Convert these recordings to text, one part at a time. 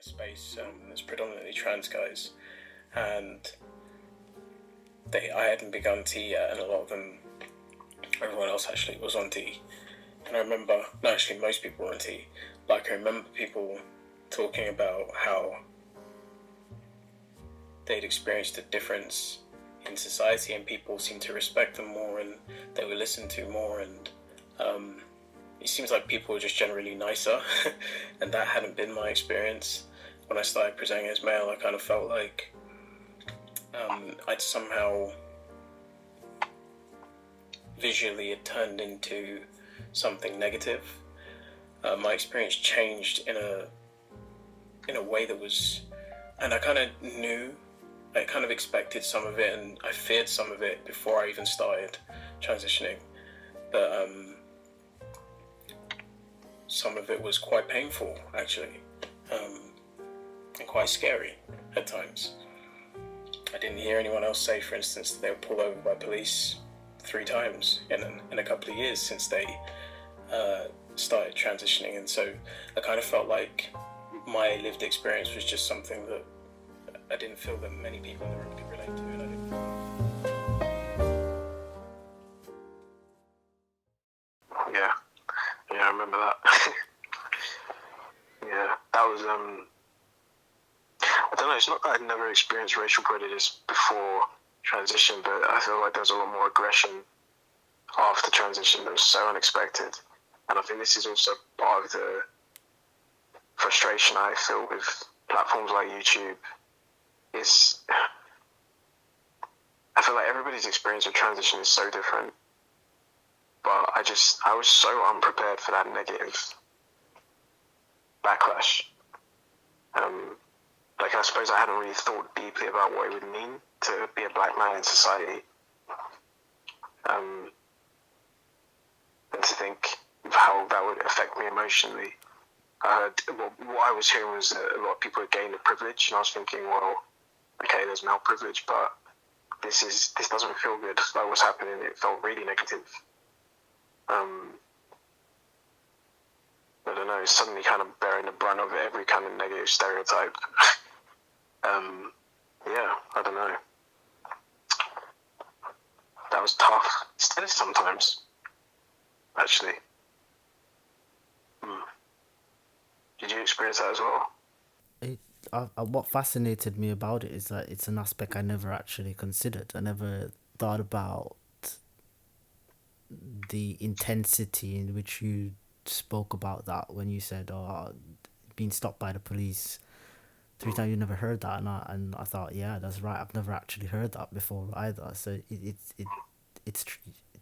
space that's predominantly trans guys, and I hadn't begun T yet, and a lot of them, everyone else actually was on T. And I remember, no, actually most people were on T. Like, I remember people talking about how they'd experienced a difference in society and people seemed to respect them more and they were listened to more, and it seems like people were just generally nicer and that hadn't been my experience. When I started presenting as male, I kind of felt like I'd somehow visually it turned into something negative. My experience changed in a way that was, and I kind of knew, I kind of expected some of it, and I feared some of it before I even started transitioning. But some of it was quite painful, actually, and quite scary at times. I didn't hear anyone else say, for instance, that they were pulled over by police 3 times in a couple of years since they started transitioning, and so I kind of felt like my lived experience was just something that I didn't feel that many people in the room could relate to, and I didn't. Yeah, I remember that. Yeah, that was I don't know. It's not that I'd never experienced racial prejudice before transition, but I feel like there was a lot more aggression after transition that was so unexpected. And I think this is also part of the frustration I feel with platforms like YouTube. I feel like everybody's experience of transition is so different, but I was so unprepared for that negative backlash. Like, I suppose I hadn't really thought deeply about what it would mean to be a black man in society. And to think of how that would affect me emotionally. What I was hearing was that a lot of people had gained the privilege, and I was thinking, well, okay, there's male privilege, but this doesn't feel good. Like, what's happening, it felt really negative. I don't know, suddenly kind of bearing the brunt of every kind of negative stereotype. Yeah, I don't know. That was tough. It still is sometimes, actually. Did you experience that as well? What fascinated me about it is that it's an aspect I never actually considered. I never thought about the intensity in which you spoke about that when you said, being stopped by the police 3 times. You never heard that, and I thought, yeah, that's right. I've never actually heard that before either. So it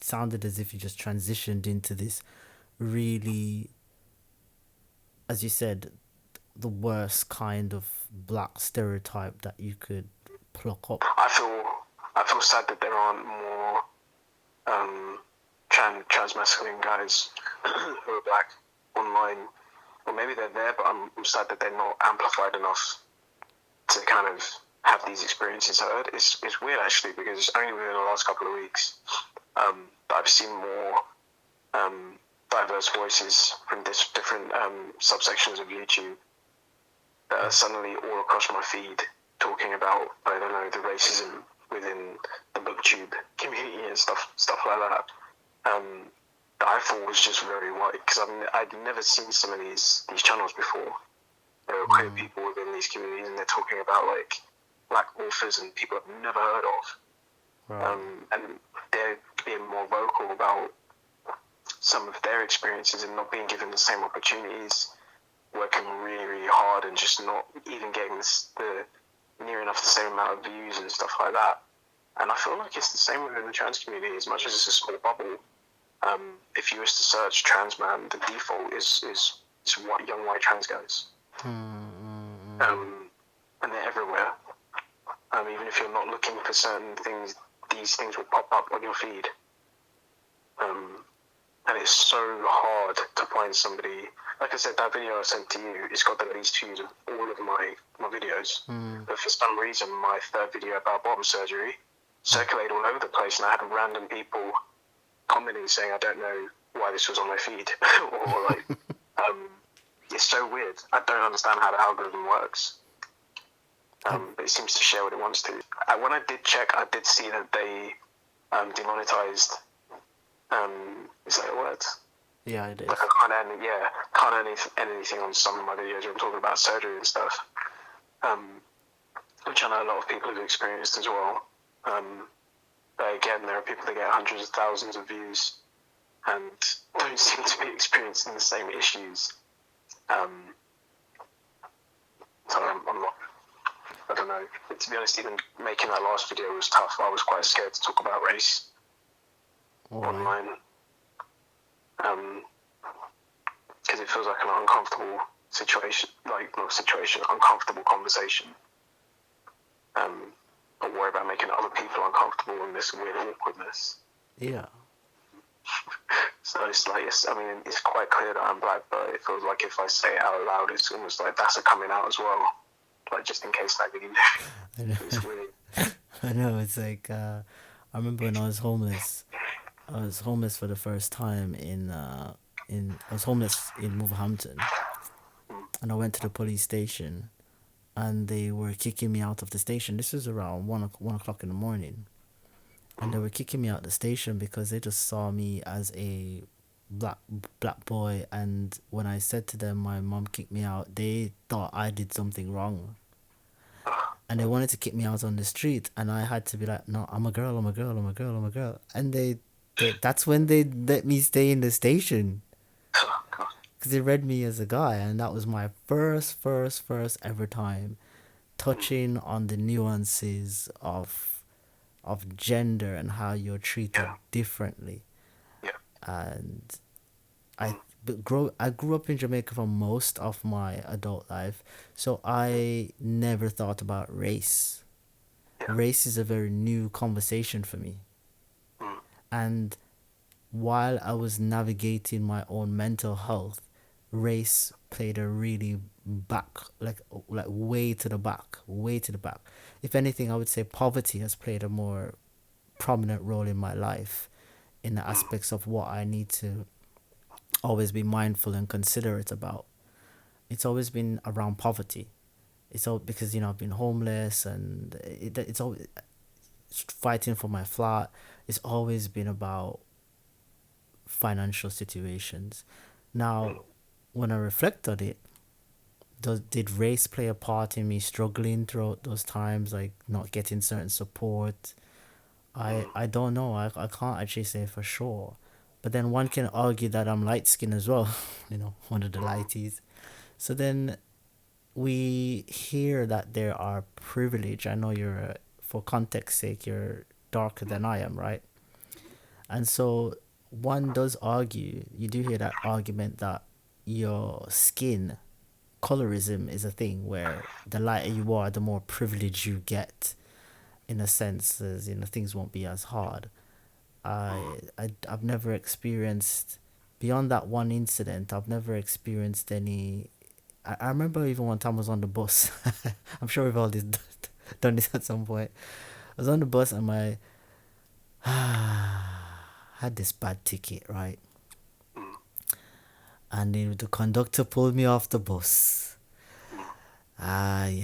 sounded as if you just transitioned into this really, as you said, the worst kind of black stereotype that you could pluck up. I feel sad that there aren't more trans-masculine guys who are black online. Or maybe they're there, but I'm sad that they're not amplified enough to kind of have these experiences heard. It's weird, actually, because only within the last couple of weeks that I've seen more diverse voices from different subsections of YouTube that are suddenly all across my feed talking about, I don't know, the racism within the booktube community and stuff like that. That I thought was just very white, because I'd never seen some of these channels before. There are queer people within these communities, and they're talking about, like, black authors and people I've never heard of. Right. And they're being more vocal about some of their experiences and not being given the same opportunities, working really, really hard and just not even getting the near enough the same amount of views and stuff like that. And I feel like it's the same within the trans community. As much as it's a small bubble, if you was to search trans man, the default is young white trans guys. And they're everywhere. Even if you're not looking for certain things, these things will pop up on your feed. And it's so hard to find somebody. Like I said, that video I sent to you, it's got the least views of all of my videos. But for some reason, my third video about bottom surgery circulated all over the place, and I had random people commenting saying, I don't know why this was on my feed. Or like, it's so weird. I don't understand how the algorithm works. But it seems to share what it wants to. When I did check, I did see that they demonetized. Is that a word? Yeah, it is. Like I can't edit anything on some of my videos where I'm talking about surgery and stuff. Which I know a lot of people have experienced as well. But again, there are people that get hundreds of thousands of views and don't seem to be experiencing the same issues. So I'm not. I don't know. But to be honest, even making that last video was tough. I was quite scared to talk about race online. Because it feels like an uncomfortable situation, uncomfortable conversation. But worry about making other people uncomfortable in this weird awkwardness. Yeah. So it's like, it's quite clear that I'm black, but it feels like if I say it out loud, it's almost like that's a coming out as well. Like, just in case that really it's weird. I know, it's like, I remember when I was homeless. I was homeless for the first time I was homeless in Wolverhampton, and I went to the police station, and they were kicking me out of the station. This was around 1 o'clock in the morning, and they were kicking me out of the station because they just saw me as a black boy, and when I said to them my mom kicked me out, they thought I did something wrong. And they wanted to kick me out on the street, and I had to be like, no, I'm a girl. And that's when they let me stay in the station. Because they read me as a guy, and that was my first ever time touching on the nuances of gender and how you're treated differently. Yeah. And I grew up in Jamaica for most of my adult life, so I never thought about race. Yeah. Race is a very new conversation for me. And while I was navigating my own mental health, race played a really like way to the back. If anything, I would say poverty has played a more prominent role in my life, in the aspects of what I need to always be mindful and considerate about. It's always been around poverty. It's all because I've been homeless, and it's always fighting for my flat. It's always been about financial situations. Now, when I reflect on it, did race play a part in me struggling throughout those times, like not getting certain support? I don't know. I can't actually say for sure. But then one can argue that I'm light skinned as well, one of the lighties. So then we hear that there are privilege. I know for context sake, you're darker than I am, right? And so one does argue, you do hear that argument that your skin, colorism is a thing where the lighter you are, the more privilege you get, in a sense, as things won't be as hard. I've never experienced, beyond that one incident, I've never experienced any. I remember even one time I was on the bus. I'm sure we've all done this at some point. I was on the bus and I had this bad ticket, right? And then the conductor pulled me off the bus. Ay.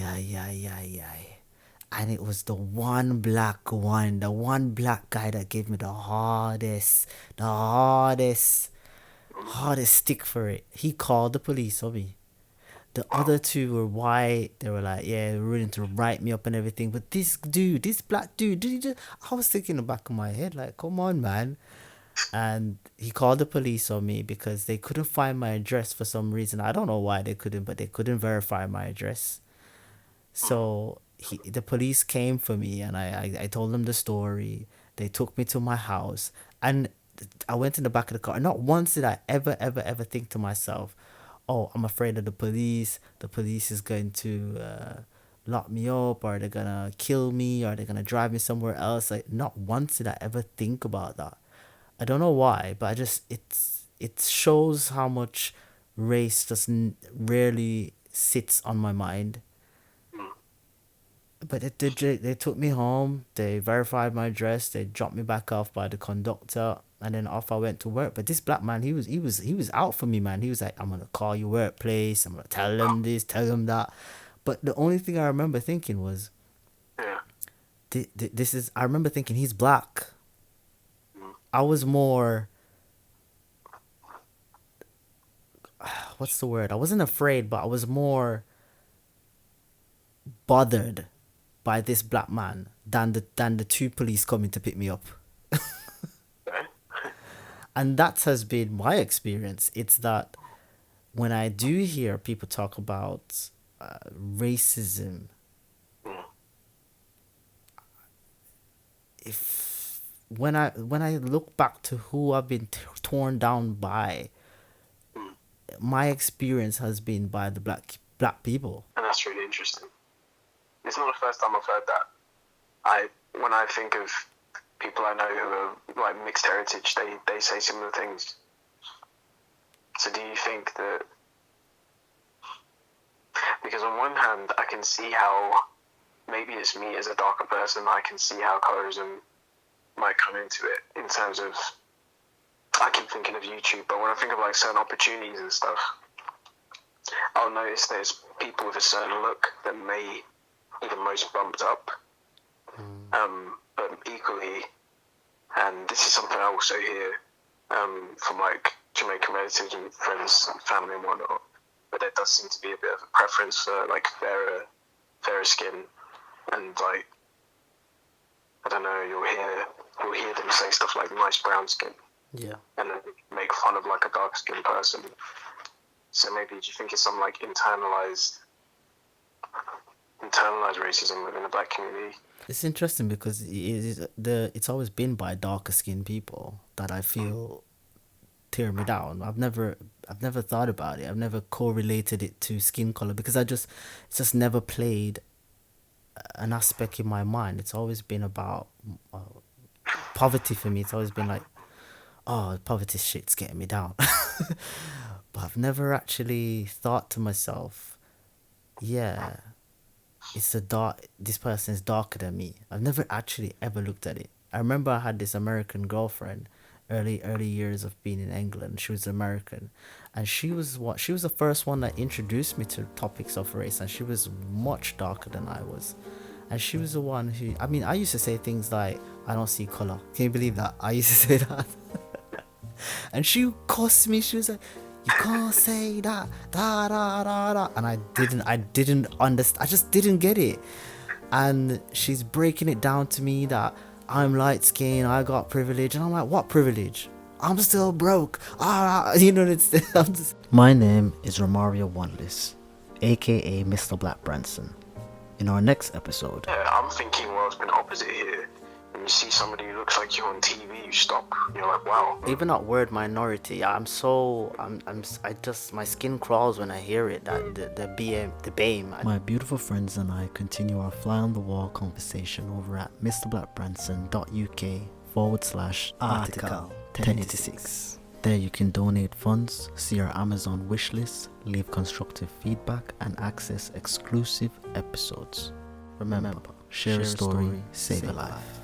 And it was the one black guy that gave me the hardest stick for it. He called the police on me. The other two were white. They were like, yeah, they were willing to write me up and everything. But this black dude, I was thinking in the back of my head, like, come on, man. And he called the police on me because they couldn't find my address for some reason. I don't know why they couldn't, but they couldn't verify my address. So the police came for me, and I told them the story. They took me to my house, and I went in the back of the car. Not once did I ever think to myself, oh, I'm afraid of the police. The police is going to lock me up, or they're going to kill me, or they're going to drive me somewhere else. Like, not once did I ever think about that. I don't know why, but it shows how much race just rarely sits on my mind. But they took me home. They verified my address. They dropped me back off by the conductor. And then off I went to work. But this black man, he was out for me, man. He was like, I'm gonna call your workplace. I'm gonna tell them this, tell them that. But the only thing I remember thinking was, Yeah. this is. I remember thinking he's black. Mm. I was more. What's the word? I wasn't afraid, but I was more bothered by this black man than the two police coming to pick me up. Okay. And that has been my experience. It's that when I do hear people talk about racism, Mm. if when I look back to who I've been torn down by, my experience has been by the black people. And that's really interesting. It's not the first time I've heard that. When I think of people I know who are like mixed heritage, they say similar things. So do you think that, because on one hand I can see how maybe it's me as a darker person, I can see how colorism might come into it in terms of, I keep thinking of YouTube, but when I think of like certain opportunities and stuff, I'll notice there's people with a certain look that may even most bumped up. But equally, and this is something I also hear from like Jamaican relatives and friends, family and whatnot, but there does seem to be a bit of a preference for like fairer skin, and like, I don't know, you'll hear them say stuff like nice brown skin. Yeah. And then make fun of like a dark skinned person. So maybe do you think it's some like internalized racism within the black community? It's interesting because it's always been by darker skinned people that I feel tear me down. I've never thought about it. I've never correlated it to skin color because it's just never played an aspect in my mind. It's always been about poverty for me. It's always been like, oh, poverty shit's getting me down. But I've never actually thought to myself, yeah, this person is darker than me. I've never actually ever looked at it. I remember I had this American girlfriend early years of being in England. She was American, and she was the first one that introduced me to topics of race, and she was much darker than I was. And she was the one who, I mean, I used to say things like, I don't see color. Can you believe that? I used to say that. And she cussed me. She was like, you can't say that, da da da da. And I didn't understand. I just didn't get it. And she's breaking it down to me that I'm light skinned, I got privilege. And I'm like, what privilege? I'm still broke. You know, My name is Romario Wanless, aka MrBlackBranson. In our next episode, Yeah, I'm thinking, well, it's been opposite here. When you see somebody who looks like you on TV, you stop. You're like, wow. even that word minority, my skin crawls when I hear it. That the BAME. My beautiful friends and I continue our fly on the wall conversation over at MrBlackBranson.uk/article 1086. There you can donate funds, see our Amazon wishlist, leave constructive feedback, and access exclusive episodes. Remember, share a story, save a life.